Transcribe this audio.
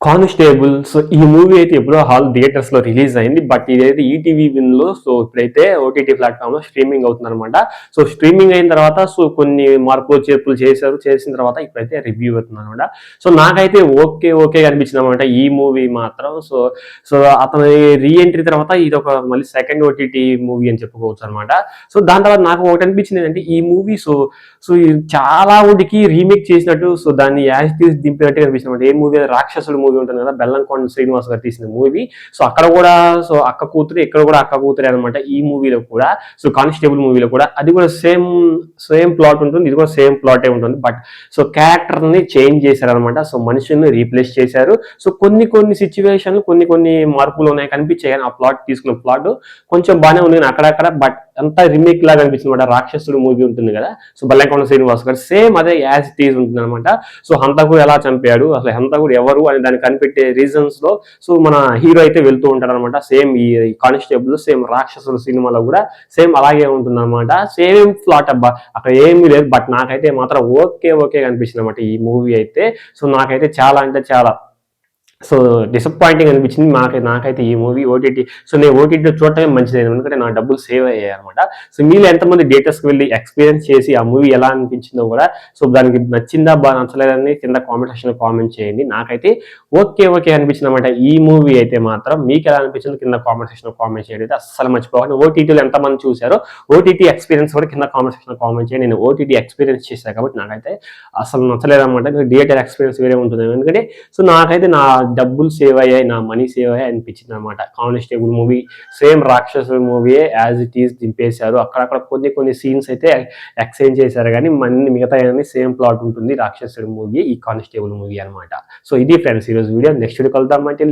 Constable. So ఈ movie అయితే ఎప్పుడో థియేటర్స్ లో రిలీజ్ అయింది. బట్ ఇదైతే ఈటీవీ విన్ లో సో ఇప్పుడైతే ఓటీటీ ప్లాట్ఫామ్ లో స్ట్రీమింగ్ అవుతుంది అనమాట. సో స్ట్రీమింగ్ అయిన తర్వాత సో కొన్ని మార్పులు చేర్పులు చేసిన తర్వాత ఇప్పుడైతే రివ్యూ అవుతుంది అనమాట. సో నాకైతే ఓకే ఓకే అనిపించింది అనమాట ఈ మూవీ మాత్రం. సో సో అతని రీఎంట్రీ తర్వాత ఇది ఒక మళ్ళీ సెకండ్ ఓటీటీ మూవీ అని చెప్పుకోవచ్చు అనమాట. సో దాని తర్వాత నాకు ఒకటి అనిపించింది ఏంటంటే ఈ మూవీ సో సో చాలా వాటికి రీమేక్ చేసినట్టు, సో దాన్ని యాజ్ తీసి దింపినట్టు కనిపిస్తుంది. ఏ మూవీ రాక్షసుడు మూవీ ఉంటుంది కదా, బెల్లంకొండ శ్రీనివాస్ గారు తీసిన మూవీ. సో అక్కడ కూడా సో అక్క కూతురు, ఇక్కడ కూడా అక్క కూతురే అనమాట. ఈ మూవీలో కూడా సో కానిస్టేబుల్ మూవీలో కూడా అది కూడా సేమ్ ప్లాట్ ఉంటుంది, ఇది కూడా సేమ్ ప్లాటే ఉంటుంది. బట్ సో క్యారెక్టర్ ని చేంజ్ చేశారనమాట. సో మనుషుల్ని రీప్లేస్ చేశారు. సో కొన్ని సిచ్యువేషన్లు కొన్ని మార్పులు ఉన్నాయి కనిపించాయి, కానీ ఆ ప్లాట్ తీసుకున్న ప్లాట్ కొంచెం బాగానే ఉంది అక్కడక్కడ. బట్ అంతా రీమేక్ లాగా అనిపించింది అనమాట. రాక్షసుడు మూవీ ఉంటుంది కదా, సో బెల్లంకొండ శ్రీనివాస్ గారు సేమ్ అదే యాజ్ ఇట్ ఈజ్ ఉంటుంది అనమాట. సో హంతకుడు ఎలా చంపాడు, అసలు హంతకుడు ఎవరు అని దాన్ని కనిపెట్టే రీజన్స్ లో సో మన హీరో అయితే వెళ్తూ ఉంటాడు అనమాట. సేమ్ ఈ కానిస్టేబుల్ సేమ్ రాక్షసుడు సినిమాలో కూడా సేమ్ అలాగే ఉంటుంది అనమాట. సేమ్ ప్లాట్ అబ్బా, అక్కడ ఏమీ లేదు. బట్ నాకైతే మాత్రం ఓకే అనిపించింది అనమాట ఈ మూవీ అయితే. సో నాకైతే చాలా అంటే చాలా సో డిసప్పాయింటింగ్ అనిపించింది నాకైతే ఈ మూవీ ఓటీటీ. సో నేను ఓటీటీలో చూడటమే మంచిది, ఎందుకంటే నా డబ్బులు సేవ్ అయ్యాయి అనమాట. సో మీరు ఎంతమంది థియేటర్స్కి వెళ్ళి ఎక్స్పీరియన్స్ చేసి ఆ మూవీ ఎలా అనిపించిందో కూడా సో దానికి నచ్చిందా బాగా నచ్చలేదని కింద కామెంట్ సెక్షన్లో కామెంట్ చేయండి. నాకైతే ఓకే అనిపించింది అనమాట ఈ మూవీ అయితే మాత్రం. మీకు ఎలా అనిపించిందో కింద కామెంట్ సెక్షన్లో కామెంట్ చేయండి. అయితే అస్సలు మర్చిపోకండి ఓటీటీలో ఎంతమంది చూసారో ఓటీటీ ఎక్స్పీరియన్స్ కూడా కింద కామెంట్ సెక్షన్లో కామెంట్ చేయండి. నేను ఓటీటీ ఎక్స్పీరియన్స్ చేశాను కాబట్టి నాకైతే అసలు నచ్చలేదన్నమాట. థియేటర్ ఎక్స్పీరియన్స్ వేరే ఉంటుంది. ఎందుకంటే సో నాకైతే నా డబ్బులు సేవ్ అయ్యాయి, నా మనీ సేవ్ అయ్యాయి అనిపించింది అనమాట. కానిస్టేబుల్ మూవీ సేమ్ రాక్షసుల మూవీయే యాజ్ ఇట్ ఈస్ దింపేశారు. అక్కడక్కడ కొన్ని సీన్స్ అయితే ఎక్స్చేంజ్ చేశారు, కానీ మిగతా సేమ్ ప్లాట్ ఉంటుంది రాక్షసుడు మూవీ, ఈ కానిస్టేబుల్ మూవీ అనమాట. సో ఇది ఫ్రెండ్స్ ఈరోజు వీడియో. నెక్స్ట్ వీడియో కలుద్దాం. అంటే